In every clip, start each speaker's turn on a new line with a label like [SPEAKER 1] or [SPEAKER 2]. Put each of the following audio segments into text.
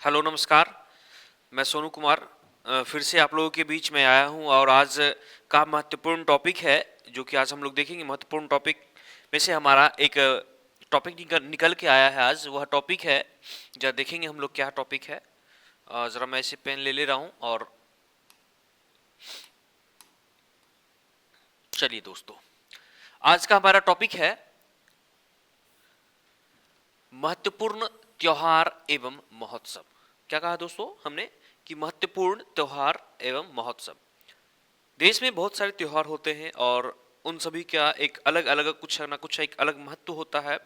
[SPEAKER 1] Hello नमस्कार। मैं सोनू कुमार फिर से आप लोगों के बीच में आया हूं और आज का महत्वपूर्ण टॉपिक है जो कि आज हम लोग देखेंगे। महत्वपूर्ण टॉपिक में से हमारा एक टॉपिक निकल के आया है। आज वह टॉपिक है, जरा देखेंगे हम लोग क्या टॉपिक है। ज़रा मैं इसे पेन ले ले रहा हूं और चलिए दोस्तों, आज का हमारा टॉपिक है महत्वपूर्ण त्योहार एवं महोत्सव। क्या कहा दोस्तों हमने कि महत्वपूर्ण त्योहार एवं महोत्सव। देश में बहुत सारे त्योहार होते हैं और उन सभी का एक अलग अलग कुछ ना कुछ एक अलग महत्व होता है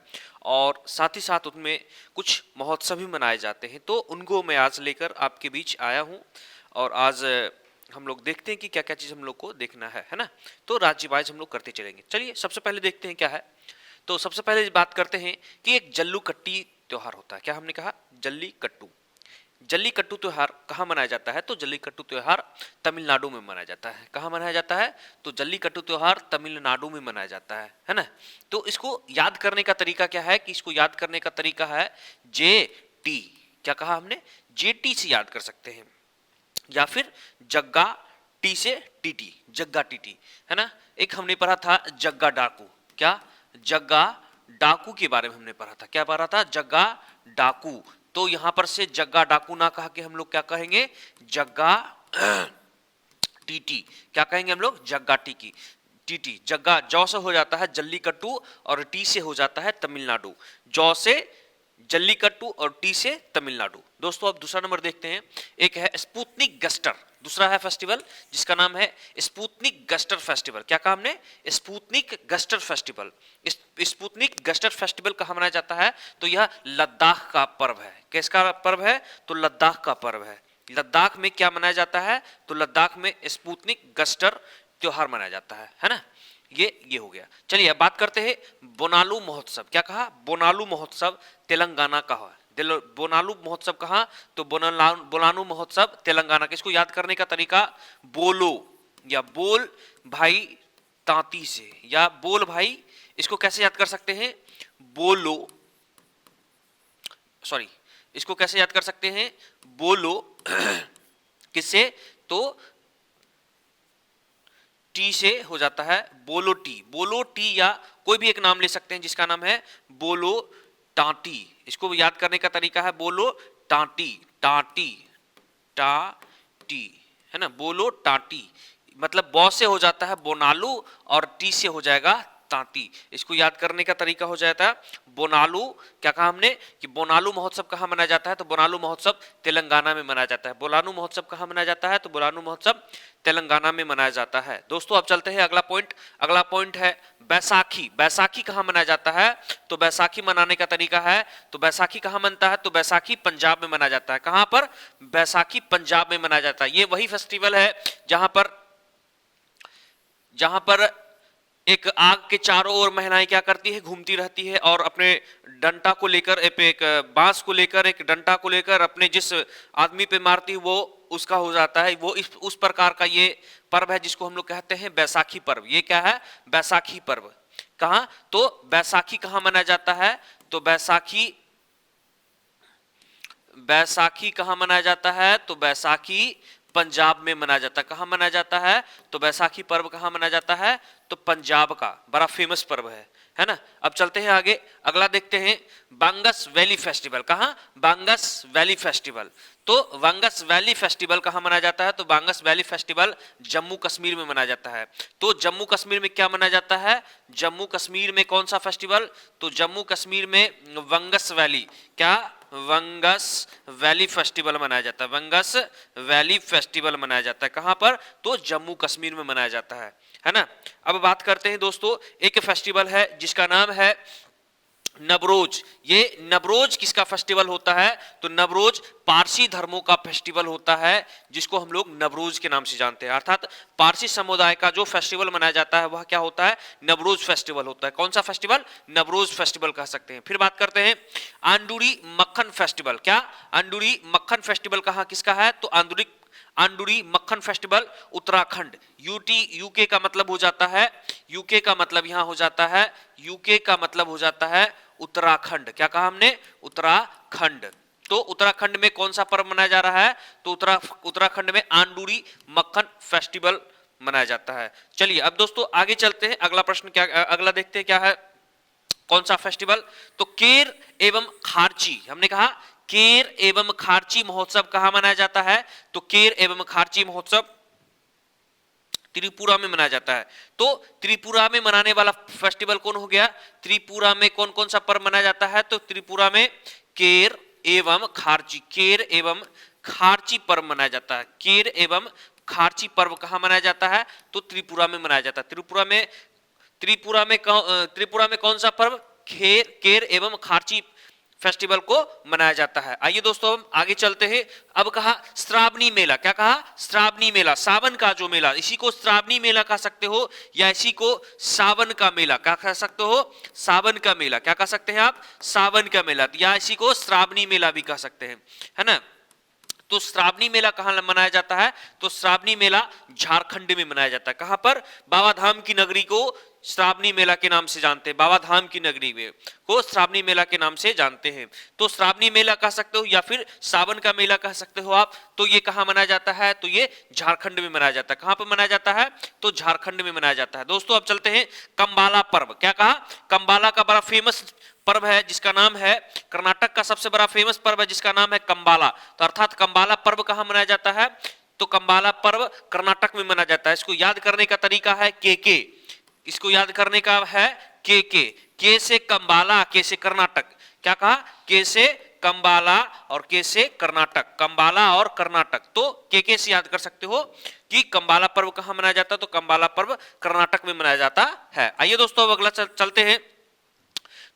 [SPEAKER 1] और साथ ही साथ उनमें कुछ महोत्सव भी मनाए जाते हैं। तो उनको मैं आज लेकर आपके बीच आया हूं और आज हम लोग देखते हैं कि क्या क्या चीज़ हम लोग को देखना है ना। तो राज्य वाइज हम लोग करते चलेंगे। चलिए सबसे पहले देखते हैं क्या है। तो सबसे पहले बात करते हैं कि एक जल्लीकट्टी त्योहार होता है। क्या हमने कहा? जल्लीकट्टू। जल्लीकट्टू त्योहार कहाँ मनाया जाता है? तो जल्लीकट्टू त्योहार तमिलनाडु में मनाया जाता है। कहाँ मनाया जाता है? तो जल्लीकट्टू त्योहार तमिलनाडु में मनाया जाता है ना। तो इसको याद करने का तरीका क्या है कि इसको याद करने का तरीका है जे टी। क्या कहा हमने? जे टी से याद कर सकते हैं या फिर जग्गा टी से टीटी, जग्गा टीटी है ना। एक हमने पढ़ा था जग्गा डाकू। क्या? जग्गा डाकू के बारे में हमने पढ़ा था। क्या पढ़ा था? जग्गा डाकू। तो यहां पर से जग्गा डाकू ना कहा के हम लोग क्या कहेंगे? जग्गा टीटी। क्या कहेंगे हम लोग? जग्गा टीकी टीटी। जग्गा जौ से हो जाता है जल्लीकट्टू और टी से हो जाता है तमिलनाडु। जौ से जल्लीकट्टू और टी से तमिलनाडु। दोस्तों अब दूसरा नंबर देखते हैं। एक है स्पुतनिक गस्टर। दूसरा है फेस्टिवल जिसका नाम है स्पुतनिक गस्टर फेस्टिवल। क्या कहा हमने? Sputnik Gustor festival. Sputnik Gustor festival कहाँ मनाया जाता है? तो यह लद्दाख का पर्व है। किसका पर्व है? तो लद्दाख का पर्व है। लद्दाख में क्या मनाया जाता है? तो लद्दाख में स्पुतनिक गस्टर त्योहार मनाया जाता है ना। ये हो गया। चलिए अब बात करते हैं बोनालू महोत्सव। क्या कहा? बोनालू महोत्सव तेलंगाना का है। बोनालू महोत्सव कहा? तो बोनालू महोत्सव तेलंगाना। किसको याद करने का तरीका? बोलो या बोल भाई तांती से, या बोल भाई, इसको कैसे याद कर सकते हैं? बोलो, सॉरी, इसको कैसे याद कर सकते हैं? बोलो किससे? तो टी से हो जाता है बोलो टी। बोलो टी या कोई भी एक नाम ले सकते हैं जिसका नाम है बोलो टाटी। इसको याद करने का तरीका है बोलो टाटी, टाटी, टाटी है ना। बोलो टाटी मतलब बॉ से हो जाता है बोनालू और टी से हो जाएगा तांती। इसको याद करने का तरीका हो जाता है बोनालू। क्या कहा हमने कि बोनालू महोत्सव कहाँ मनाया जाता है? तो बोनालू महोत्सव तेलंगाना में मनाया जाता है। बोनालू महोत्सव कहाँ मनाया जाता है? तो बोनालू महोत्सव तेलंगाना में मनाया जाता है। दोस्तों अब चलते हैं अगला पॉइंट। अगला पॉइंट है बैसाखी। बैसाखी कहाँ मनाया जाता है? तो बैसाखी मनाने का तरीका है, तो बैसाखी कहाँ मनता है? तो बैसाखी पंजाब में मनाया जाता है। कहाँ पर? बैसाखी पंजाब में मनाया जाता है। ये वही फेस्टिवल है जहां पर एक आग के चारों ओर महिलाएं क्या करती है? घूमती रहती है और अपने डंटा को लेकर, एक बांस को लेकर, एक डंटा को लेकर अपने जिस आदमी पे मारती है वो उसका हो जाता है। वो उस प्रकार का ये पर्व है जिसको हम लोग कहते हैं बैसाखी पर्व। ये क्या है? बैसाखी पर्व। कहां? तो बैसाखी कहां मनाया जाता है? तो बैसाखी कहां मनाया जाता है? तो बैसाखी पंजाब में मनाया जाता है। कहां मनाया जाता है? तो बैसाखी पर्व कहां मनाया जाता है? तो पंजाब का बड़ा फेमस पर्व है ना। अब चलते हैं आगे। अगला देखते हैं बांगस वैली फेस्टिवल। कहां? बांगस वैली फेस्टिवल। तो बांगस वैली फेस्टिवल कहां मनाया जाता है? तो बांगस वैली फेस्टिवल जम्मू कश्मीर में मनाया जाता है। तो जम्मू कश्मीर में क्या मनाया जाता है? जम्मू कश्मीर में कौन सा फेस्टिवल? तो जम्मू कश्मीर में वंगस वैली। क्या? वंगस वैली फेस्टिवल मनाया जाता है। वंगस वैली फेस्टिवल मनाया जाता है। कहां पर? तो जम्मू कश्मीर में मनाया जाता है ना। अब बात करते हैं दोस्तों, एक फेस्टिवल है जिसका नाम है नवरोज। ये नवरोज किसका फेस्टिवल होता है? तो नवरोज पारसी धर्मों का फेस्टिवल होता है जिसको हम लोग नवरोज के नाम से जानते हैं। अर्थात पारसी समुदाय का जो फेस्टिवल मनाया जाता है वह क्या होता है? नवरोज फेस्टिवल होता है। कौन सा फेस्टिवल? नवरोज फेस्टिवल कह सकते हैं। फिर बात करते हैं आंडूरी मक्खन फेस्टिवल। क्या? आंडूरी मक्खन फेस्टिवल कहाँ किसका है? तो आंडूरी मक्खन फेस्टिवल उत्तराखंड। यूके का मतलब हो जाता है, यूके का मतलब यहां हो जाता है, यूके का मतलब हो जाता है उत्तराखंड। क्या कहा हमने? उत्तराखंड। तो उत्तराखंड में कौन सा पर्व मनाया जा रहा है? तो उत्तराखंड में आंडूरी मक्खन फेस्टिवल मनाया जाता है। चलिए अब दोस्तों आगे चलते हैं, अगला प्रश्न क्या, अगला देखते हैं क्या है, कौन सा फेस्टिवल? तो केर एवं खारची, हमने कहा केर एवं खारची महोत्सव कहां मनाया जाता है? तो केर एवं खारची महोत्सव त्रिपुरा में मनाया जाता है। तो त्रिपुरा में मनाने वाला फेस्टिवल कौन हो गया? त्रिपुरा में कौन कौन सा पर्व मनाया जाता है? तो त्रिपुरा में केर एवं खारची, केर एवं खारची पर्व मनाया जाता है। केर एवं खारची पर्व कहां मनाया जाता है? तो त्रिपुरा में मनाया जाता है। त्रिपुरा में कौन सा पर्व? केर एवं खारची फेस्टिवल को मनाया जाता है। आइए दोस्तों हम आगे चलते हैं। अब कहा श्रावणी मेला, क्या कहा? श्रावणी मेला, सावन का जो मेला, इसी को श्रावणी मेला कह सकते हो या इसी को सावन का मेला क्या कह सकते हो? सावन का मेला, क्या कह सकते हैं आप? सावन का मेला, या इसी को श्रावणी मेला भी कह सकते हैं, है ना। तो श्रावणी मेला कहां मनाया जाता है? तो श्रावणी मेला झारखंड में मनाया जाता है। कहां पर? बाबा धाम की नगरी को श्रावणी मेला के नाम से जानते हैं, बाबा धाम की नगरी में को श्रावणी मेला के नाम से जानते हैं। तो श्रावणी मेला कह सकते हो या फिर सावन का मेला कह सकते हो आप। तो ये कहां मनाया जाता है? तो ये झारखंड में मनाया जाता है। कहां पर मनाया जाता है? तो झारखंड में मनाया जाता है। दोस्तों अब चलते हैं कंबाला पर्व, क्या कहा? कंबाला का बड़ा फेमस पर्व है जिसका नाम है, कर्नाटक का सबसे बड़ा फेमस पर्व है जिसका नाम है कंबाला। तो अर्थात कंबाला पर्व कहां मनाया जाता है? तो कंबाला पर्व कर्नाटक में मनाया जाता है। इसको याद करने का तरीका है के, इसको याद करने का है के से कंबाला, के से कर्नाटक, क्या कहा? के से कंबाला और के से कर्नाटक, कंबाला और कर्नाटक। तो के से याद कर सकते हो कि कंबाला पर्व कहां मनाया जाता है? तो कंबाला पर्व कर्नाटक में मनाया जाता है। आइए दोस्तों अब अगला चलते हैं।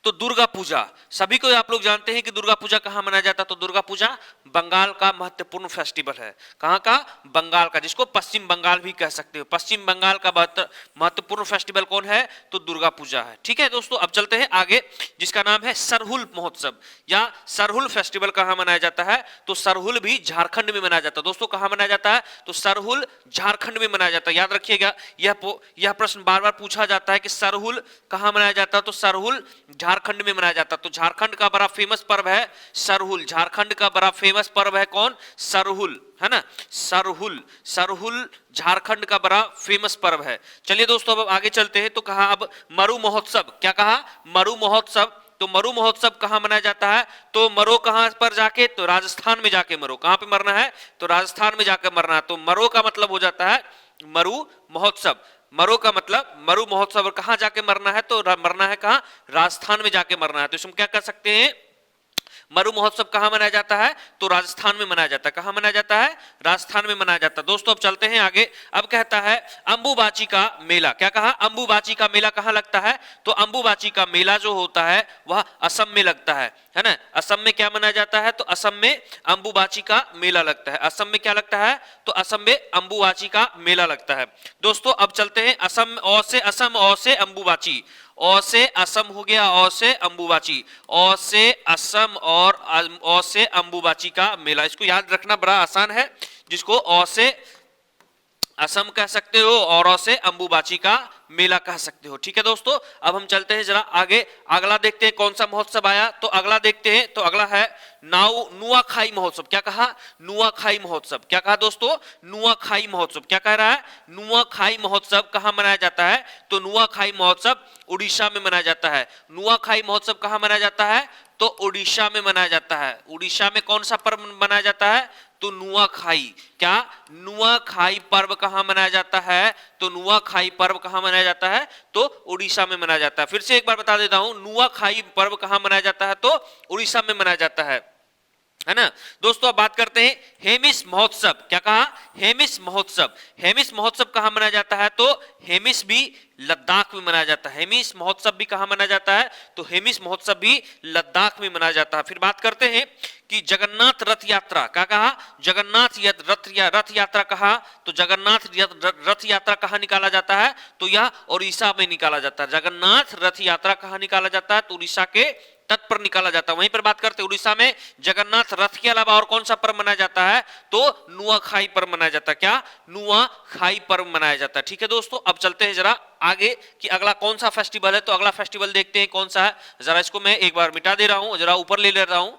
[SPEAKER 1] तो दुर्गा पूजा, सभी को आप लोग जानते हैं कि दुर्गा पूजा कहां मनाया जाता है? तो दुर्गा पूजा बंगाल का महत्वपूर्ण फेस्टिवल है। कहां का? बंगाल का, जिसको पश्चिम बंगाल भी कह सकते हो। पश्चिम बंगाल का महत्वपूर्ण फेस्टिवल कौन है? तो दुर्गा पूजा है। ठीक है दोस्तों, अब चलते हैं आगे, जिसका नाम है सरहुल महोत्सव या सरहुल फेस्टिवल कहां मनाया जाता है? तो सरहुल भी झारखंड में मनाया जाता है। दोस्तों कहां मनाया जाता है? तो सरहुल झारखंड में मनाया जाता है। याद रखिएगा, यह प्रश्न बार बार पूछा जाता है कि सरहुल कहां मनाया जाता है? तो सरहुल झारखंड में मनाया जाता है। तो झारखंड का बड़ा फेमस पर्व है सरहुल। झारखंड का बड़ा फेमस पर्व है कौन? सरहुल, है ना। सरहुल झारखंड का बड़ा फेमस पर्व है। चलिए दोस्तों अब आगे चलते हैं। तो कहा अब मरु महोत्सव, क्या कहा? मरु महोत्सव। तो मरु महोत्सव कहां मनाया जाता है? तो मरो कहां पर जाके? तो राजस्थान में जाके मरो। कहां पे मरना है? तो राजस्थान में जाकर मरना है। तो मरो का मतलब हो जाता है मरु महोत्सव। मरो का मतलब मरु महोत्सव, कहां जाके मरना है? तो मरना है कहां? राजस्थान में जाके मरना है। तो इसमें क्या कर सकते हैं? मरु महोत्सव कहां मनाया जाता है? तो राजस्थान में मनाया जाता है। कहां मनाया जाता है? राजस्थान में मनाया जाता है। दोस्तों अब चलते हैं आगे। अब कहता है अंबुबाची का मेला, क्या कहा? अंबुबाची का मेला कहां लगता है? तो अंबुबाची का मेला जो होता है वह असम में लगता है ना। असम में क्या मनाया जाता है? तो असम में अंबुबाची का मेला लगता है। असम में क्या लगता है? तो असम में अंबुबाची का मेला लगता है। दोस्तों अब चलते हैं असम, औ से असम, औ से अंबुबाची, औ से असम हो गया, औ से अंबुबाची, औ से असम और औ से अंबुबाची का मेला। इसको याद रखना बड़ा आसान है, जिसको औ से असम कह सकते हो और औ से अंबुबाची का मेला कह सकते हो। ठीक है दोस्तों, अब हम चलते हैं जरा आगे। अगला देखते हैं कौन सा महोत्सव आया। तो अगला देखते हैं, तो अगला है नुआखाई महोत्सव। क्या कहा? नुआखाई महोत्सव। क्या कहा दोस्तों? नुआखाई महोत्सव। क्या कह रहा है? नुआखाई महोत्सव कहां मनाया जाता है? तो नुआखाई महोत्सव उड़ीसा में मनाया जाता है। नुआखाई महोत्सव कहां मनाया जाता है? तो उड़ीसा में मनाया जाता है। उड़ीसा में कौन सा पर्व मनाया जाता है? तो नुआखाई। क्या? नुआखाई पर्व कहां मनाया जाता है? तो नुआखाई पर्व कहां मनाया जाता है? तो उड़ीसा में मनाया जाता है। फिर से एक बार बता देता हूं, नुआखाई पर्व कहां मनाया जाता है? तो उड़ीसा में मनाया जाता है ना। दोस्तों अब बात करते हैं हेमिस महोत्सव। क्या कहा? हेमिस महोत्सव। हेमिस महोत्सव कहां मनाया जाता है? तो हेमिस भी लद्दाख में मनाया जाता है। हेमिस महोत्सव भी कहां मनाया जाता है? तो हेमिस महोत्सव भी लद्दाख में मनाया जाता है। फिर बात करते हैं कि जगन्नाथ रथ यात्रा। क्या कहा? जगन्नाथ रथ यात्रा कहा? तो जगन्नाथ रथ यात्रा कहां निकाला जाता है? तो यह उड़ीसा में निकाला जाता है। जगन्नाथ रथ यात्रा कहां निकाला जाता है? तो उड़ीसा के तट पर निकाला जाता है। वहीं पर बात करते हैं उड़ीसा में जगन्नाथ रथ के अलावा और कौन सा पर्व मनाया जाता है? तो नुआखाई पर्व मनाया जाता है। क्या? नुआखाई पर्व मनाया जाता है। ठीक है दोस्तों, अब चलते हैं जरा आगे कि अगला कौन सा फेस्टिवल है। तो अगला फेस्टिवल देखते हैं कौन सा है। जरा इसको मैं एक बार मिटा दे रहा हूं, जरा ऊपर ले ले रहा हूं।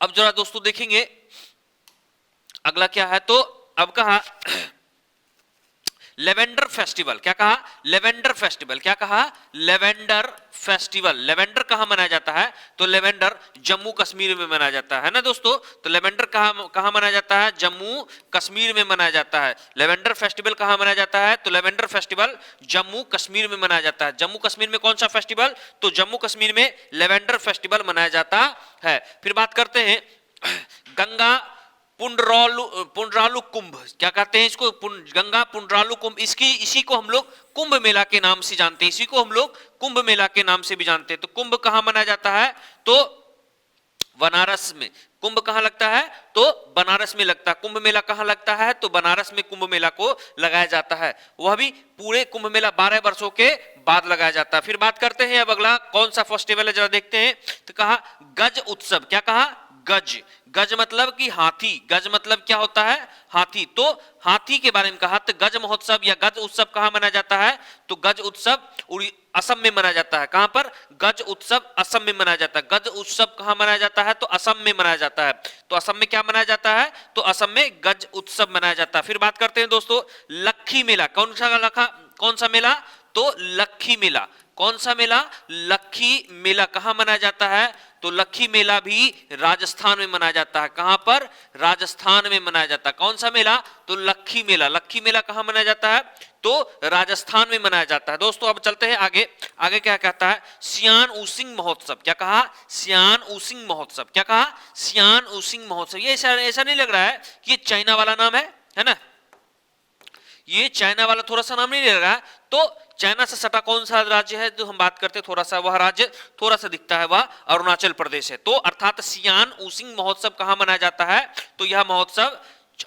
[SPEAKER 1] अब जरा दोस्तों देखेंगे अगला क्या है, तो अब कहा लेवेंडर फेस्टिवल, क्या कहा, लेवेंडर फेस्टिवल, क्या कहा, लेवेंडर फेस्टिवल। लेवेंडर कहां मनाया जाता है, तो लेवेंडर जम्मू कश्मीर में मनाया जाता है ना दोस्तों। तो लेवेंडर कहां मनाया जाता है, जम्मू कश्मीर में मनाया जाता है। लेवेंडर फेस्टिवल कहां मनाया जाता है, तो लेवेंडर फेस्टिवल जम्मू कश्मीर में मनाया जाता है। जम्मू कश्मीर में कौन सा फेस्टिवल, तो जम्मू कश्मीर में लेवेंडर फेस्टिवल मनाया जाता है। फिर बात करते हैं गंगा पुंडरालू कुंभ, क्या कहते हैं इसको, गंगा पुंडरालू कुंभ। इसी को हम लोग कुंभ मेला के नाम से जानते हैं, इसी को हम लोग कुंभ मेला के नाम से भी जानते हैं। तो कुंभ कहां मनाया जाता है, तो बनारस में। कुंभ कहां लगता है, तो बनारस में लगता है। कुंभ मेला कहां लगता है, तो बनारस में कुंभ मेला को लगाया जाता है। वह भी पूरे कुंभ मेला 12 वर्षों के बाद लगाया जाता है। फिर बात करते हैं अब अगला कौन सा फेस्टिवल है, जरा देखते हैं। तो कहा गज उत्सव, क्या कहा, गज। गज मतलब कि हाथी, गज मतलब क्या होता है, हाथी। तो हाथी के बारे में कहा, तो गज महोत्सव या गज उत्सव कहां मनाया जाता है, तो गज उत्सव असम में मनाया जाता है। कहां पर, गज उत्सव असम में मनाया जाता है। गज उत्सव कहां मनाया जाता है, तो असम में मनाया जाता है। तो असम में क्या मनाया जाता है, तो असम में गज उत्सव मनाया जाता है। फिर बात करते हैं दोस्तों लक्खी मेला, कौन सा मेला, तो लक्खी मेला। कौन सा मेला, लक्खी मेला कहां मनाया जाता है, तो लक्खी मेला भी राजस्थान में मनाया जाता है। कहां पर, राजस्थान में मनाया जाता है। कौन सा मेला, तो लक्खी मेला। लक्खी मेला कहां मनाया जाता है, तो राजस्थान में मनाया जाता है। दोस्तों अब चलते हैं आगे। आगे क्या कहता है, सियान ऊसिंग महोत्सव, क्या कहा, सियान ऊसिंग महोत्सव, क्या कहा, सियान ऊसिंग महोत्सव। ये ऐसा नहीं लग रहा है कि ये चाइना वाला नाम है ना, ये चाइना वाला थोड़ा सा नाम नहीं लग रहा है। तो चाइना से सटा कौन सा राज्य है, जो हम बात करते हैं थोड़ा सा, वह राज्य थोड़ा सा दिखता है, वह अरुणाचल प्रदेश है। तो अर्थात सियान ऊसिंग महोत्सव कहां मनाया जाता है, तो यह महोत्सव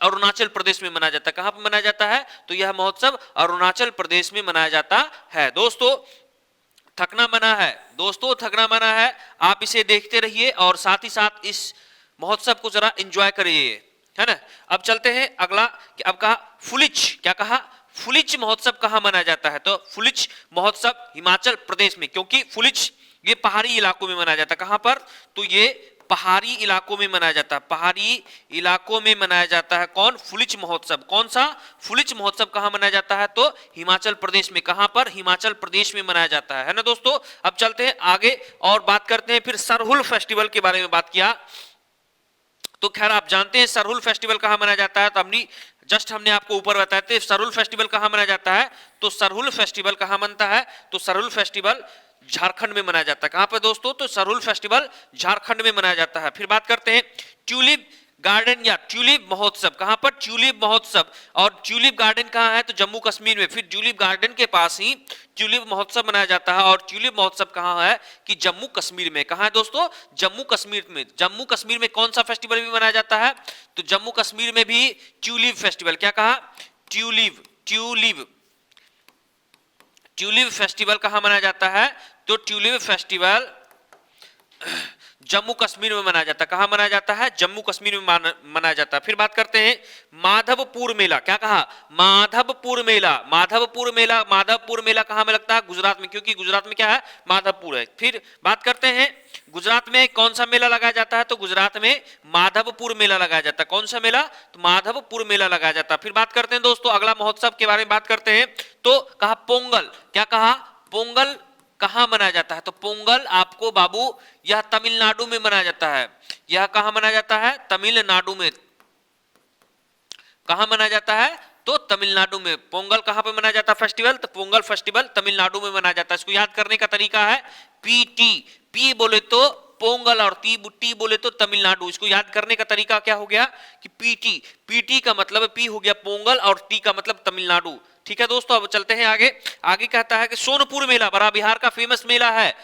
[SPEAKER 1] अरुणाचल प्रदेश में मनाया जाता है। कहां पर मनाया जाता है, तो यह महोत्सव अरुणाचल प्रदेश में मनाया जाता है। दोस्तों थकना मना है, दोस्तों थकना मना है, आप इसे देखते रहिए और साथ ही साथ इस महोत्सव को जरा एंजॉय करिए, है ना। अब चलते हैं अगला, अब कहा फुलिच, क्या कहा, फुलिच महोत्सव कहां मनाया जाता है, तो फुलिच महोत्सव हिमाचल प्रदेश में, क्योंकि फुलिच ये पहाड़ी इलाकों में मनाया जाता है। कहां पर, तो ये पहाड़ी इलाकों में मनाया जाता है, पहाड़ी इलाकों में मनाया जाता है। कौन, फुलिच महोत्सव। कौन सा, फुलिच महोत्सव कहां मनाया जाता है, तो हिमाचल प्रदेश में। कहां पर, हिमाचल प्रदेश में मनाया जाता है ना दोस्तों। अब चलते हैं आगे और बात करते हैं, फिर सरहुल फेस्टिवल के बारे में बात किया। तो खैर आप जानते हैं सरहुल फेस्टिवल कहां मनाया जाता है, तो हमने आपको ऊपर बताया था सरहुल फेस्टिवल कहां मनाया जाता है। तो सरहुल फेस्टिवल कहां मनता है, तो सरहुल फेस्टिवल झारखंड में मनाया जाता है। कहां पर दोस्तों, तो सरहुल फेस्टिवल झारखंड में मनाया जाता है। फिर बात करते हैं ट्यूलिप गार्डन या ट्यूलिप महोत्सव, कहां पर, ट्यूलिप महोत्सव। और ट्यूलिप गार्डन कहां है, तो जम्मू कश्मीर में। फिर ट्यूलिप गार्डन के पास ही ट्यूलिप महोत्सव मनाया जाता है। और ट्यूलिप महोत्सव कहां है, कि जम्मू कश्मीर में। कहां है दोस्तों, जम्मू कश्मीर में। जम्मू कश्मीर में कौन सा फेस्टिवल भी मनाया जाता है, तो जम्मू कश्मीर में भी ट्यूलिप फेस्टिवल, क्या कहा, ट्यूलिप ट्यूलिप ट्यूलिप फेस्टिवल कहां मनाया जाता है, तो ट्यूलिप फेस्टिवल जम्मू कश्मीर में मनाया जाता है। कहां मनाया जाता है, जम्मू कश्मीर में मनाया जाता है। फिर बात करते हैं माधवपुर मेला, क्या कहा, माधवपुर मेला। माधवपुर मेला, माधवपुर मेला कहां में लगता है, गुजरात में, क्योंकि गुजरात में क्या है, माधवपुर है। फिर बात करते हैं गुजरात में कौन सा मेला लगाया जाता है, तो गुजरात में माधवपुर मेला लगाया जाता है। कौन सा मेला, तो माधवपुर मेला लगाया जाता है। फिर बात करते हैं दोस्तों अगला महोत्सव के बारे में बात करते हैं। तो कहा पोंगल, क्या कहा, पोंगल कहां मनाया जाता है, तो पोंगल आपको बाबू यह तमिलनाडु में मनाया जाता है। यह कहां मनाया जाता है, तमिलनाडु में। कहां मनाया जाता है, तो तमिलनाडु में। पोंगल कहां पे मनाया जाता है फेस्टिवल, तो पोंगल फेस्टिवल तमिलनाडु में मनाया जाता है। इसको याद करने का तरीका है पीटी, पी बोले तो पोंगल और टी बोले तो तमिलनाडु। इसको याद करने का तरीका क्या हो गया कि पीटी, पीटी का मतलब पी हो गया पोंगल और टी का मतलब तमिलनाडु। ठीक है दोस्तों, अब चलते हैं आगे। आगे कहता है कि सोनपुर मेला, बड़ा बिहार का फेमस मेला है,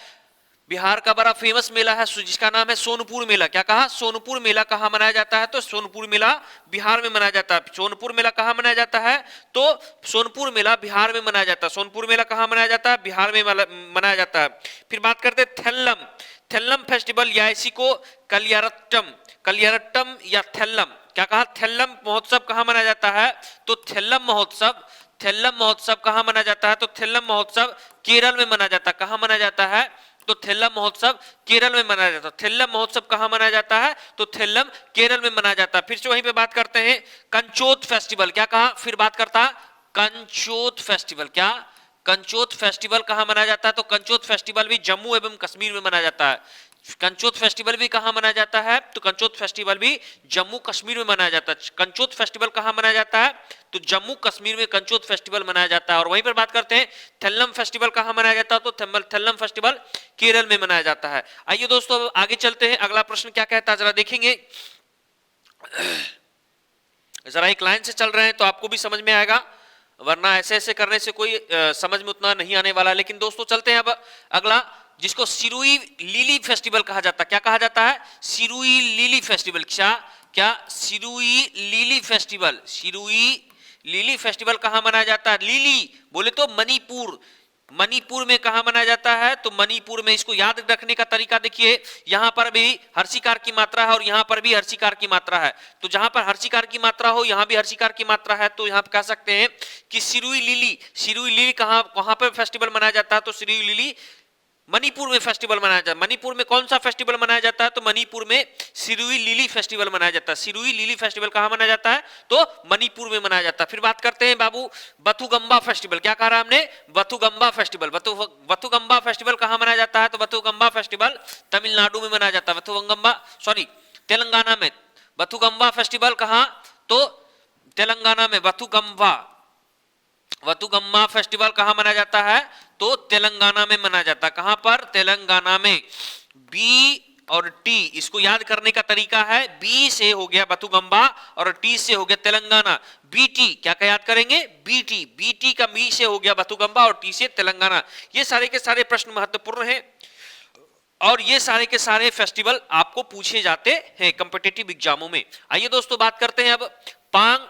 [SPEAKER 1] बिहार का बड़ा फेमस मेला है जिसका नाम है सोनपुर मेला। क्या कहा, सोनपुर मेला कहां मनाया जाता है, तो सोनपुर मेला बिहार में मनाया जाता है। सोनपुर मेला कहां मनाया जाता है, तो सोनपुर मेला बिहार में मनाया जाता है। सोनपुर मेला कहां मनाया जाता है, बिहार में मनाया जाता है। फिर बात करते हैं थेल्लम, थेल्लम फेस्टिवल या इसी को कलियारट्टम, कलियारट्टम या थेल्लम, क्या कहा, थेल्लम महोत्सव कहां मनाया जाता है, तो थेल्लम महोत्सव, थेल्लम महोत्सव कहां मनाया जाता है, तो थेल्लम महोत्सव केरल में मनाया जाता है। कहां मनाया जाता है, तो थेल्लम महोत्सव केरल में मनाया जाता है। थेल्लम महोत्सव कहां मनाया जाता है? तो थेल्लम केरल में मनाया जाता है। फिर से वहीं पे बात करते हैं कंचोत फेस्टिवल, क्या कहा? फिर बात करता कंचोत फेस्टिवल, क्या कंचोत फेस्टिवल कहां मनाया जाता है? तो कंचोत फेस्टिवल भी जम्मू एवं कश्मीर में मनाया जाता है। कंचोत फेस्टिवल भी कहां मनाया जाता है? तो कंचोत फेस्टिवल भी जम्मू कश्मीर में मनाया जाता है। कंचोत फेस्टिवल कहां मनाया जाता है? तो जम्मू कश्मीर में कंचोत फेस्टिवल मनाया जाता है। और वहीं पर बात करते हैं थेल्लम फेस्टिवल कहां मनाया जाता है? तो थेल्लम फेस्टिवल केरल में मनाया जाता है। आइए दोस्तों आगे चलते हैं, अगला प्रश्न क्या कहता है जरा देखेंगे। जरा एक लाइन से चल रहे हैं तो आपको भी समझ में आएगा, वरना ऐसे ऐसे करने से कोई समझ में उतना नहीं आने वाला। लेकिन दोस्तों चलते हैं अब अगला, जिसको सिरुई लिली फेस्टिवल कहा जाता है। क्या कहा जाता है? Shirui lily festival. क्या Shirui lily festival, Shirui lily festival कहां मनाया जाता है? लिली बोले तो मणिपुर, मणिपुर में कहां मनाया जाता है? तो मणिपुर में। इसको याद रखने का तरीका देखिए, यहां पर भी हर्षिकार की मात्रा है और यहां पर भी हर्षिकार की मात्रा है। तो जहां पर हर्षिकार की मात्रा हो यहां भी हर्षिकार की मात्रा है, तो यहां पर कह सकते हैं कि सिरुई लिली कहां पर फेस्टिवल मनाया जाता है? तो सिरुई लिली मणिपुर में फेस्टिवल मनाया जाता है। मणिपुर में कौन सा फेस्टिवल मनाया जाता है? तो मणिपुर में सिरुई लिली फेस्टिवल मनाया जाता है। सिरुई लिली फेस्टिवल कहां मनाया जाता है? तो मणिपुर में मनाया जाता है। फिर बात करते हैं बाबू बथुगम्बा फेस्टिवल। क्या कहा रहा हमने? बथुगम्बा फेस्टिवल। बथुगम्बा फेस्टिवल कहां मनाया जाता है? तो बथुगम्बा फेस्टिवल तमिलनाडु में मनाया जाता है। तेलंगाना में। बथुगम्बा फेस्टिवल कहां? तो तेलंगाना में। बथुगम्मा फेस्टिवल कहां मनाया जाता है? तो तेलंगाना में मनाया जाता है। कहां पर? तेलंगाना में। बी और टी, इसको याद करने का तरीका है, बी से हो गया बथुगम्बा और टी से हो गया तेलंगाना। बीटी क्या याद करेंगे? बीटी का बी से हो गया बथुगम्बा और टी से तेलंगाना। ये सारे के सारे प्रश्न महत्वपूर्ण हैं और ये सारे के सारे फेस्टिवल आपको पूछे जाते हैं कॉम्पिटिटिव एग्जामों में। आइए दोस्तों बात करते हैं अब पांग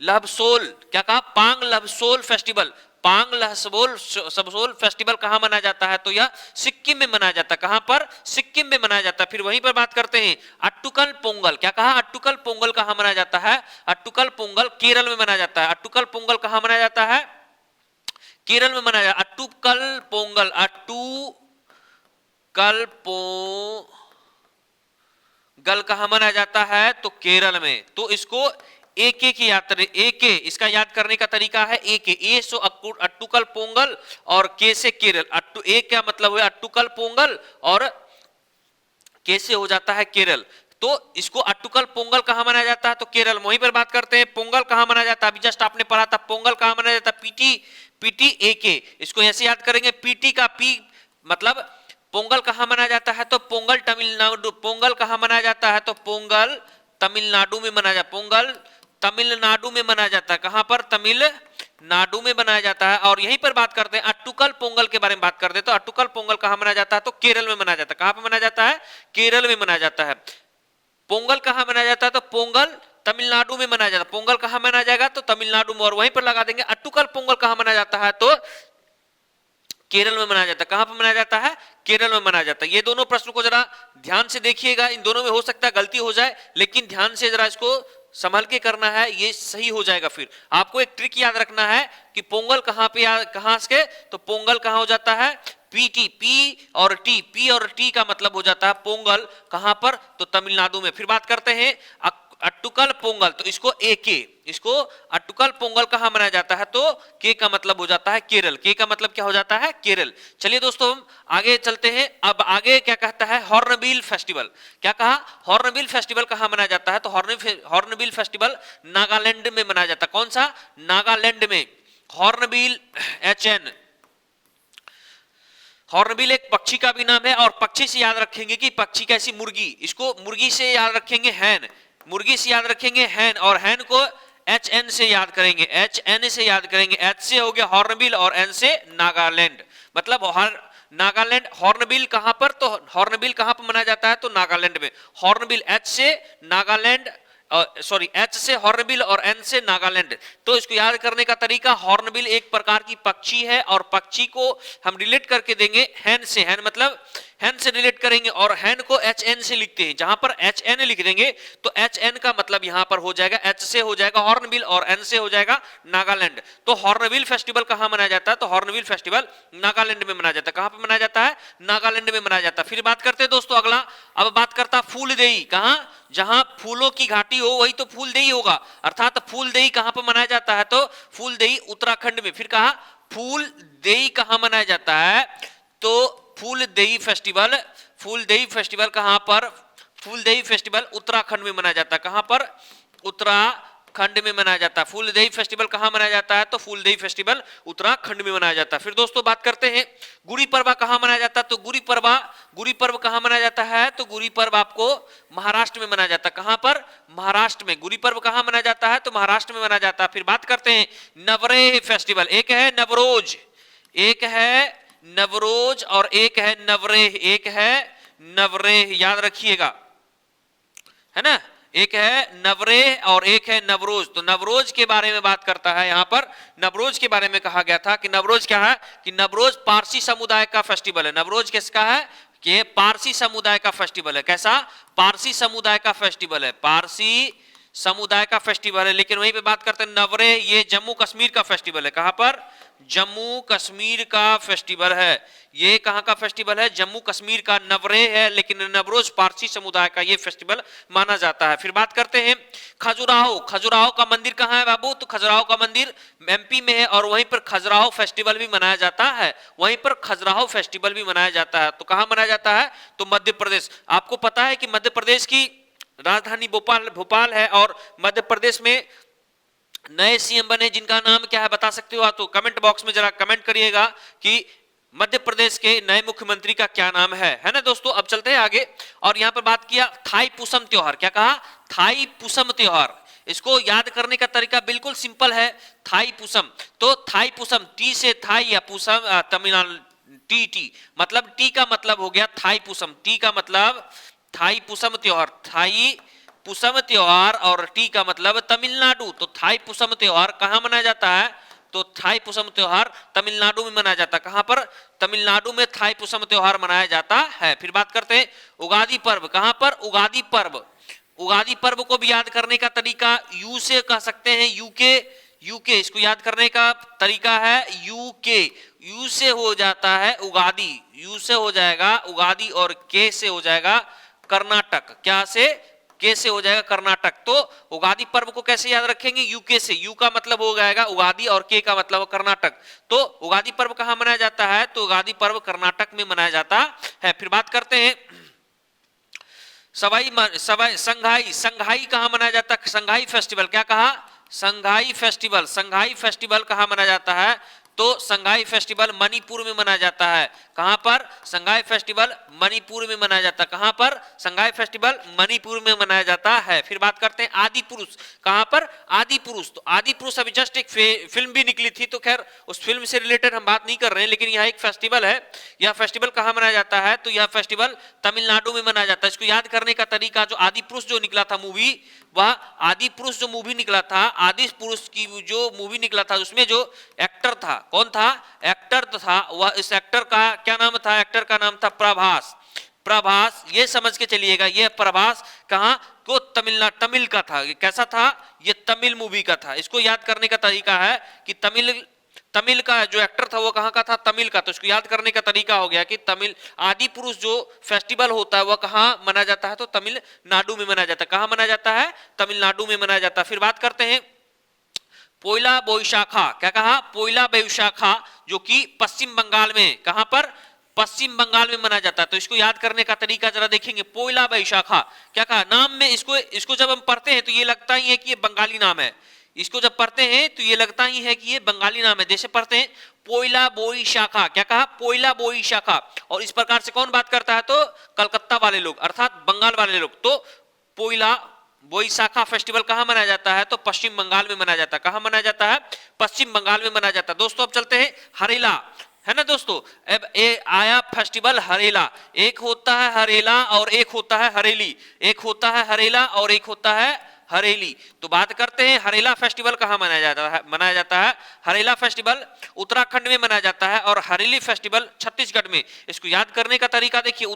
[SPEAKER 1] लहबसोल। क्या कहा? पांग लहबसोल फेस्टिवल। पांग लहबसोल फेस्टिवल कहां मनाया जाता है? तो यह सिक्किम में मनाया जाता है। कहां पर? सिक्किम में मनाया जाता है। फिर वहीं पर बात करते हैं अट्टुकल पोंगल। क्या कहा? अट्टुकल पोंगल कहां मनाया जाता है? अट्टुकल पोंगल केरल में मनाया जाता है। अट्टुकल पोंगल कहां मनाया जाता है? केरल में मनाया जाता है। अट्टुकल पोंगल, अट्टुकल पोंगल कहां मनाया जाता है? तो केरल में। तो इसको एके की याद, एके इसका याद करने का तरीका है, एके ए सो अट्टुकल पोंगल और के से केरल। ए क्या मतलब हुआ? अट्टुकल पोंगल और के से हो जाता है केरल। तो इसको अट्टुकल पोंगल कहां मनाया जाता है? तो केरल में। वहीं पर बात करते हैं पोंगल कहां मनाया जाता है? अभी जस्ट आपने पढ़ा था पोंगल कहां मनाया जाता है? पीटी एके। इसको ऐसे याद करेंगे, पीटी का पी मतलब पोंगल कहां मनाया जाता है? तो पोंगल तमिलनाडु। पोंगल कहां मनाया जाता है? तो पोंगल तमिलनाडु में मनाया जाता है। पोंगल तमिलनाडु में मनाया जाता है। कहां पर? तमिलनाडु में मनाया जाता है। और यहीं पर बात करते हैं अट्टुकल पोंगल के बारे में बात करते हैं। तो अट्टुकल पोंगल कहां मनाया जाता है? तो केरल में मनाया जाता है। कहां पर मनाया जाता है? केरल में मनाया जाता है। पोंगल कहां मनाया जाता है? तो पोंगल तमिलनाडु में मनाया जाता है। पोंगल कहां मनाया जाएगा? तो तमिलनाडु में। और वहीं पर लगा देंगे अट्टुकल पोंगल कहां मनाया जाता है? तो केरल में मनाया जाता है। कहां पर मनाया जाता है? केरल में मनाया जाता है। ये दोनों प्रश्न को जरा ध्यान से देखिएगा, इन दोनों में हो सकता है गलती हो जाए, लेकिन ध्यान से जरा इसको संभल के करना है, ये सही हो जाएगा। फिर आपको एक ट्रिक याद रखना है कि पोंगल कहां पे कहां से? तो पोंगल कहां हो जाता है? पीटी, पी और टी का मतलब हो जाता है पोंगल। कहां पर? तो तमिलनाडु में। फिर बात करते हैं अट्टुकल पोंगल। तो इसको एके, इसको अट्टुकल पोंगल कहां मनाया जाता है? तो के का मतलब हो जाता है केरल। के का मतलब क्या हो जाता है? केरल। चलिए दोस्तों हम आगे चलते हैं। अब आगे क्या कहता है? Hornbill festival. क्या कहा? हॉर्नबिल फेस्टिवल कहां मनाया जाता है? तो हॉर्नबिल फेस्टिवल नागालैंड में मनाया जाता है। कौन सा? नागालैंड में। हॉर्नबिल HN, हॉर्नबिल एक पक्षी का भी नाम है। और पक्षी से याद रखेंगे कि पक्षी कैसी? मुर्गी। इसको मुर्गी से याद रखेंगे हैन, मुर्गी से याद रखेंगे हैन, और हैन को HN से याद करेंगे, HN से याद करेंगे। H से हो गया हॉर्नबिल और N से नागालैंड। मतलब नागालैंड। हॉर्नबिल कहां पर? तो हॉर्नबिल कहां पर मनाया जाता है? तो नागालैंड में। हॉर्नबिल H से नागालैंड, सॉरी H से हॉर्नबिल और N से नागालैंड। तो इसको याद करने का तरीका, हॉर्नबिल एक प्रकार की पक्षी है और पक्षी को हम रिलेट करके देंगे हैन से। हैन मतलब हैन से रिलेट करेंगे और हैन को एच एन से लिखते हैं, जहां पर एच एन लिख देंगे तो एच एन का मतलब यहां पर हो जाएगा, एच से हो जाएगा हॉर्नबिल और एन से हो जाएगा नागालैंड। तो हॉर्नबिल फेस्टिवल कहां मनाया जाता है, तो हॉर्नबिल फेस्टिवल नागालैंड में मनाया जाता है। कहां पर मनाया जाता है, नागालैंड में मनाया जाता है। फिर बात करते हैं दोस्तों अगला, अब बात करता फूलदेई, कहां, जहां फूलों की घाटी हो वही तो फूलदेई होगा, अर्थात फूलदेई कहां पर मनाया जाता है, तो फूलदेई उत्तराखंड में। फिर कहा फूलदेई कहां मनाया जाता है, तो फूलदेई फेस्टिवल कहां पर, फूलदेई फेस्टिवल उत्तराखंड में मनाया जाता है। कहां पर, उत्तराखंड में मनाया जाता है। फूलदेई फेस्टिवल कहां मनाया जाता है, तो फूलदेई फेस्टिवल उत्तराखंड में मनाया जाता है। फिर दोस्तों बात करते हैं गुड़ी पड़वा कहां मनाया जाता है, तो गुड़ी पर्व कहां मनाया जाता है, तो गुड़ी पर्व आपको महाराष्ट्र में मनाया जाता है। कहां पर, महाराष्ट्र में। गुड़ी पर्व कहां मनाया जाता है, तो महाराष्ट्र में मनाया जाता है। फिर बात करते हैं नवरेह फेस्टिवल, एक है नवरोज और एक है नवरेह, याद रखिएगा, है ना, एक है नवरेह और एक है नवरोज। तो नवरोज के बारे में बात करता है, यहां पर नवरोज के बारे में कहा गया था कि नवरोज क्या है, कि नवरोज पारसी समुदाय का फेस्टिवल है। नवरोज किसका है, कि पारसी समुदाय का फेस्टिवल है। कैसा, पारसी समुदाय का फेस्टिवल है, पारसी समुदाय का फेस्टिवल है। लेकिन वहीं पे बात करते हैं नवरेह, ये जम्मू कश्मीर का फेस्टिवल है। कहां पर, जम्मू कश्मीर का फेस्टिवल है। ये कहां का फेस्टिवल है, जम्मू कश्मीर का। नवरेह है लेकिन नवरोज पारसी समुदाय का ये फेस्टिवल माना जाता है। फिर बात करते हैं खजुराहो का मंदिर कहां है बाबू, तो खजुराहो का मंदिर एमपी में है और वहीं पर खजुराहो फेस्टिवल भी मनाया जाता है, तो कहां मनाया जाता है, तो मध्य प्रदेश। आपको पता है कि मध्य प्रदेश की राजधानी भोपाल है और मध्य प्रदेश में नए सीएम बने जिनका नाम क्या है बता सकते हो, तो कमेंट बॉक्स में जरा कमेंट करिएगा कि मध्य प्रदेश के नए मुख्यमंत्री का क्या नाम है ना दोस्तों। अब चलते हैं आगे और यहां पर बात किया थाई पुसम त्योहार, क्या कहा, थाई पुसम त्योहार। इसको याद करने का तरीका बिल्कुल सिंपल है, थाई पुसम। तो थाई पुसम, टी से थाई या पुसम तमिलनाडु, टी मतलब, टी का मतलब हो गया थाई पुसम, टी का मतलब थाई पुसम त्योहार, थाई पुसम त्योहार और टी का मतलब तमिलनाडु। तो थाई पुसम त्योहार कहां मनाया जाता है, तो थाई पुसम त्योहार तमिलनाडु में मनाया जाता है। कहां पर, तमिलनाडु में थाई पुसम त्योहार मनाया जाता है। फिर बात करते हैं उगादी पर्व, कहां पर, उगादी पर्व को भी याद करने का तरीका यू से कह सकते हैं, यूके, इसको याद करने का तरीका है यूके, यू से हो जाता है उगादी, यू से हो जाएगा उगादी और के से हो जाएगा कर्नाटक, क्या से, के से हो जाएगा कर्नाटक। तो उगादी पर्व को कैसे याद रखेंगे, यूके से, यू का मतलब हो जाएगा उगादी और के का मतलब कर्नाटक। तो उगादी पर्व कहां मनाया जाता है, तो उगादी पर्व कर्नाटक में मनाया जाता है। फिर बात करते हैं संघाई कहां मनाया जाता है, संघाई फेस्टिवल, क्या कहा, संघाई फेस्टिवल कहां मनाया जाता है, तो संघाई फेस्टिवल मणिपुर में मनाया जाता है। कहां पर, संघाई फेस्टिवल मणिपुर में मनाया जाता है। कहां पर, संघाई फेस्टिवल मणिपुर में मनाया जाता है। फिर बात करते हैं आदि पुरुष, कहां पर, आदि पुरुष। तो आदि पुरुष अभी जस्ट एक फिल्म भी निकली थी, तो खैर उस फिल्म से रिलेटेड हम बात नहीं कर रहे हैं, लेकिन यह एक फेस्टिवल है। यह फेस्टिवल कहां मनाया जाता है, तो यह फेस्टिवल तमिलनाडु में मनाया जाता है। इसको याद करने का तरीका, जो आदि पुरुष जो निकला था मूवी, वह आदि पुरुष जो मूवी निकला था, आदि पुरुष की जो मूवी निकला था, उसमें जो एक्टर था, कौन था, एक्टर था, वह इस एक्टर का क्या नाम था, एक्टर का नाम था प्रभास। ये समझ के चलिएगा, ये प्रभास कहां को, तमिल का था। कैसा था, ये तमिल मूवी का था। इसको याद करने का तरीका है कि तमिल का जो एक्टर था वो कहां का था, तमिल का। तो इसको याद करने का तरीका हो गया कि तमिल आदि पुरुष जो फेस्टिवल होता है वह कहां मनाया जाता है, तो तमिलनाडु में मनाया जाता है। कहां मनाया जाता है, तमिलनाडु में मनाया जाता है। फिर बात करते हैं पोइला बोईशाखा, क्या कहा, पोइला बोईशाखा, जो कि पश्चिम बंगाल में, कहां पर, पश्चिम बंगाल में मनाया जाता है। तो इसको याद करने का तरीका जरा देखेंगे, पोइला बोईशाखा, क्या कहा, नाम में इसको जब हम पढ़ते हैं तो ये लगता ही है कि ये बंगाली नाम है, इसको जब पढ़ते हैं तो ये लगता ही है कि ये बंगाली नाम है। जैसे पढ़ते हैं पोइला बोईशाखा, क्या कहा, पोइला बोईशाखा। और इस प्रकार से कौन बात करता है, तो कलकत्ता वाले लोग, अर्थात बंगाल वाले लोग। तो पोइला बोईशाखा फेस्टिवल कहां मनाया जाता है, तो पश्चिम बंगाल में मनाया जाता है। कहां मनाया जाता है, पश्चिम बंगाल में मनाया जाता है। दोस्तों अब चलते हैं हरेला, है ना दोस्तों। अब आया फेस्टिवल हरेला, एक होता है हरेला और एक होता है हरेली, एक होता है हरेला और एक होता है हरेली। तो बात करते हैं हरेला फेस्टिवल कहाँ मनाया जाता है। हरेला फेस्टिवल उत्तराखंड में मनाया जाता है और हरेली फेस्टिवल छत्तीसगढ़ में। इसको याद करने का तरीका देखिए,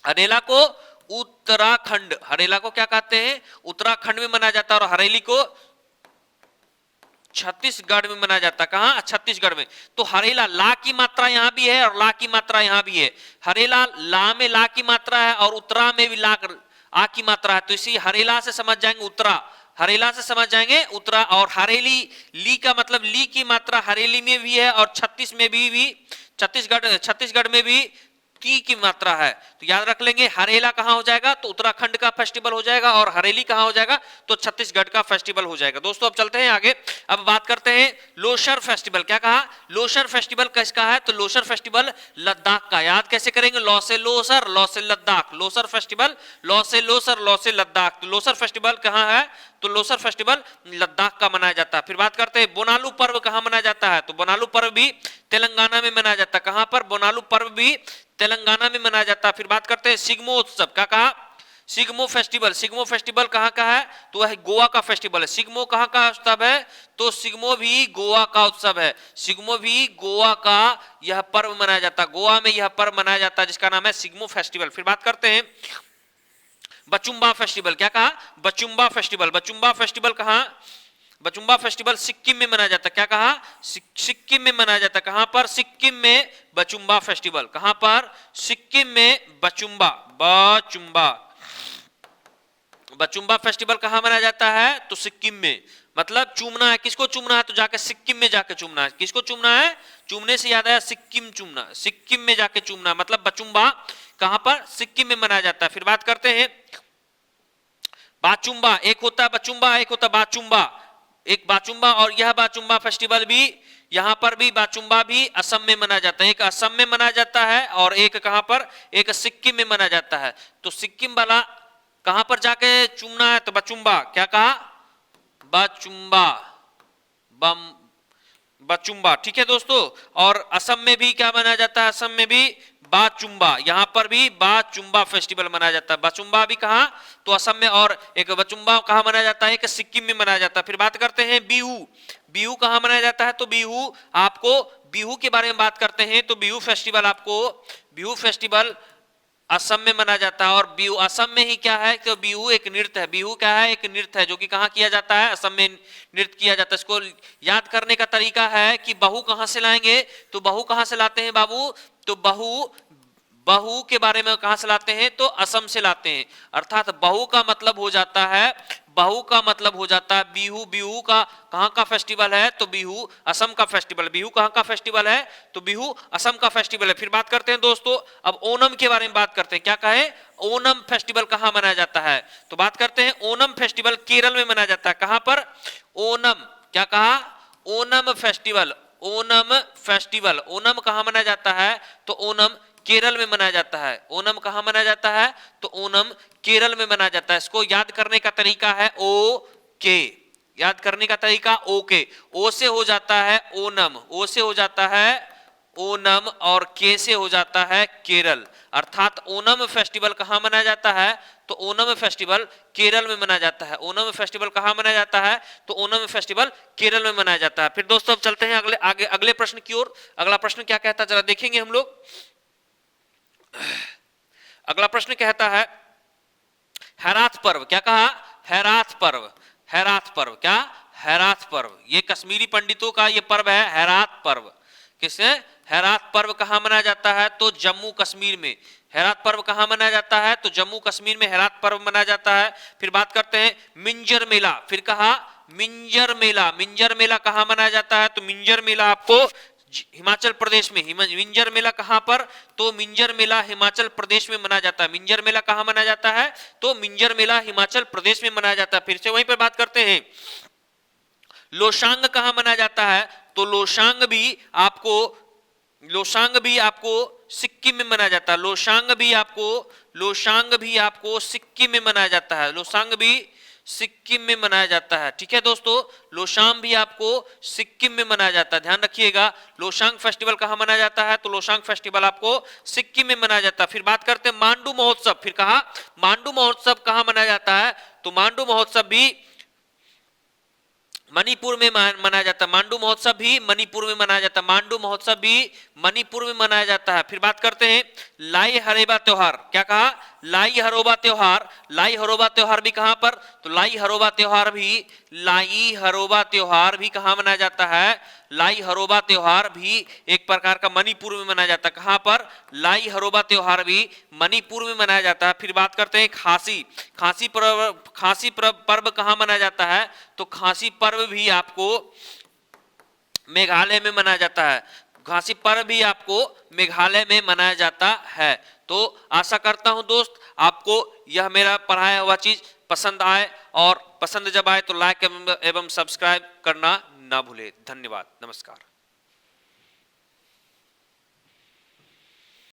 [SPEAKER 1] हरेला को उत्तराखंड, हरेला को क्या कहते हैं, उत्तराखंड में मनाया जाता है और हरेली को छत्तीसगढ़ में मनाया जाता है। कहां, छत्तीसगढ़ में। तो हरेला ला की मात्रा यहां भी है और ला की मात्रा यहां भी है। हरेला ला में ला की मात्रा है और उत्तरा में भी ला आ की मात्रा है। तो इसी हरेला से समझ जाएंगे उत्तरा, हरेला से समझ जाएंगे उत्तरा। और हरेली, ली का मतलब ली की मात्रा हरेली में भी है और छत्तीसगढ़ में भी टी की मात्रा है। तो याद रख लेंगे, हरेला कहां हो जाएगा तो उत्तराखंड का फेस्टिवल हो जाएगा और हरेली कहां हो जाएगा तो छत्तीसगढ़ का फेस्टिवल हो जाएगा। दोस्तों अब चलते हैं आगे, अब बात करते हैं लोसर फेस्टिवल। क्या कहा, लोसर फेस्टिवल किसका है तो लोसर फेस्टिवल लद्दाख का। याद कैसे करेंगे, लौ से लोसर, लौ से लद्दाख, लोसर फेस्टिवल लौ से लोसर, लौ से लद्दाख। तो लोसर फेस्टिवल कहां है तो लोसर फेस्टिवल लद्दाख का मनाया जाता है। फिर बात करते हैं बोनालू पर्व कहां मनाया जाता है तो बोनालू पर्व भी तेलंगाना में मनाया जाता है। कहां पर, बोनालू पर्व भी तेलंगाना में मनाया जाता है। फिर बात करते हैं सिग्मो उत्सव। क्या कहा, सिग्मो फेस्टिवल, सिग्मो फेस्टिवल कहां का है तो वह गोवा का फेस्टिवल है। सिग्मो कहां का उत्सव है तो सिग्मो भी गोवा का उत्सव है। सिग्मो भी गोवा का यह पर्व मनाया जाता है, गोवा में यह पर्व मनाया जाता है जिसका नाम है सिग्मो फेस्टिवल। फिर बात करते हैं बचुम्बा फेस्टिवल। क्या कहा, बचुम्बा फेस्टिवल, बचुम्बा फेस्टिवल कहां, बचुम्बा फेस्टिवल सिक्किम में मनाया जाता है। क्या कहा, सिक्किम में मनाया जाता है। कहां पर, सिक्किम में बचुम्बा फेस्टिवल। कहां पर, सिक्किम में बचुम्बा, बचुम्बा फेस्टिवल कहां मनाया जाता है तो सिक्किम में। मतलब चूमना है, किसको चूमना है तो जाके सिक्किम में जाके चूमना है। किसको चूमना है, चूमने से याद आया सिक्किम चूमना, सिक्किम में जाके चूमना। मतलब बचुम्बा कहां पर, सिक्किम में मनाया जाता है। फिर बात करते हैं बाचुम्बा, एक होता है बचुम्बा, एक होता है बाचुम्बा। एक बाचुम्बा और यह बाचुम्बा फेस्टिवल भी, यहां पर भी बाचुम्बा भी असम में मनाया जाता है। एक असम में मनाया जाता है और एक कहां पर, एक सिक्किम में मनाया जाता है। तो सिक्किम वाला कहां पर जाके चूमना है तो बचुम्बा। क्या कहा, बचुम्बा, बचुम्बा, ठीक है दोस्तों। और असम में भी क्या मनाया जाता है, असम में भी बाचुम्बा, यहां पर भी बाचुम्बा फेस्टिवल मनाया जाता है। बाचुम्बा भी कहां तो असम में और एक बचुम्बा कहां मनाया जाता है, एक सिक्किम में मनाया जाता है। फिर बात करते हैं बिहू, बिहू कहां मनाया जाता है तो बिहू, आपको बिहू के बारे में बात करते हैं तो बिहू फेस्टिवल, आपको बिहू फेस्टिवल असम में मनाया जाता है। और बिहू असम में ही क्या है तो बिहू एक नृत्य है। बिहू क्या है, एक नृत्य है जो कि कहां किया जाता है, असम में नृत्य किया जाता है। इसको याद करने का तरीका है कि बहू कहां से लाएंगे तो बहू कहां से लाते हैं बाबू तो बहू के बारे में कहां से लाते हैं तो असम से लाते हैं। अर्थात बहू का मतलब हो जाता है, बहू का मतलब हो जाता है बिहू। बिहू का कहां का फेस्टिवल है तो बिहू असम का फेस्टिवल। बिहू कहां का फेस्टिवल है तो बिहू असम का फेस्टिवल है। फिर बात करते हैं दोस्तों, अब ओणम के बारे में बात करते हैं। क्या कहे, ओणम फेस्टिवल कहां मनाया जाता है तो बात करते हैं ओणम फेस्टिवल केरल में मनाया जाता है। कहां पर, ओणम, क्या कहा, ओणम फेस्टिवल, ओणम फेस्टिवल, ओणम कहां मनाया जाता है तो ओणम केरल में मनाया जाता है। ओणम कहां मनाया जाता है तो ओणम केरल में मनाया जाता है। इसको याद करने का तरीका है ओ के, याद करने का तरीका ओ के, ओ से हो जाता है ओणम, ओ से हो जाता है ओणम और के से हो जाता है केरल। अर्थात ओणम फेस्टिवल कहां मनाया जाता है तो ओणम फेस्टिवल केरल में मनाया जाता है। ओणम फेस्टिवल कहां मनाया जाता है तो ओणम फेस्टिवल केरल में मनाया जाता है। फिर दोस्तों अब चलते हैं अगले प्रश्न की ओर। अगला प्रश्न क्या कहता है जरा देखेंगे हम लोग। अगला प्रश्न कहता है हैरात पर्व। क्या कहा, हैरात पर्व, हैरात पर्व, क्या, हैरात पर्व, ये कश्मीरी पंडितों का ये पर्व है हैरात पर्व। किसने, हैरात पर्व कहां मनाया जाता है तो जम्मू कश्मीर में। हैरात पर्व कहां मनाया जाता है तो जम्मू कश्मीर में हैरात पर्व मनाया जाता है। फिर बात करते हैं मिंजर मेला। फिर कहा मिंजर मेला, मिंजर मेला कहां मनाया जाता है तो मिंजर मेला आपको हिमाचल प्रदेश में। मिंजर मेला कहां पर तो मिंजर मेला हिमाचल प्रदेश में मनाया जाता है। मिंजर मेला कहां मनाया जाता है तो मिंजर मेला हिमाचल प्रदेश में मनाया जाता है। फिर से वहीं पर बात करते हैं लोशांग कहां मनाया जाता है तो लोशांग भी आपको सिक्किम में मनाया जाता है। लोशांग भी आपको सिक्किम में मनाया जाता है। लोशांग भी सिक्किम में मनाया जाता है। ठीक है दोस्तों, लोशांग भी आपको सिक्किम में मनाया जाता है, ध्यान रखिएगा। लोशांग फेस्टिवल कहां मनाया जाता है तो लोशांग फेस्टिवल आपको सिक्किम में मनाया जाता है। फिर बात करते हैं मांडू महोत्सव। फिर कहा मांडू महोत्सव कहां मनाया जाता है तो मांडू महोत्सव भी मणिपुर में मनाया जाता है। मांडू महोत्सव भी मणिपुर में मनाया जाता है। मांडू महोत्सव भी मणिपुर में मनाया जाता है। फिर बात करते हैं लाई हरेबा त्योहार। क्या कहा? लाई हरोबा त्योहार। लाई हरोबा त्योहार भी कहां पर? तो लाई हरोबा त्योहार भी कहां मनाया जाता है? लाई हरोबा त्योहार भी एक प्रकार का मणिपुर में मनाया जाता है। कहां पर? लाई हरोबा त्योहार भी मणिपुर में मनाया जाता है। फिर बात करते हैं खांसी पर्व कहां मनाया जाता है? तो खांसी पर्व भी आपको मेघालय में मनाया जाता है। खांसी पर्व भी आपको मेघालय में मनाया जाता है। तो आशा करता हूं दोस्त आपको यह मेरा पढ़ाया हुआ चीज पसंद आए, और पसंद जब आए तो लाइक एवं सब्सक्राइब करना ना भूले। धन्यवाद, नमस्कार।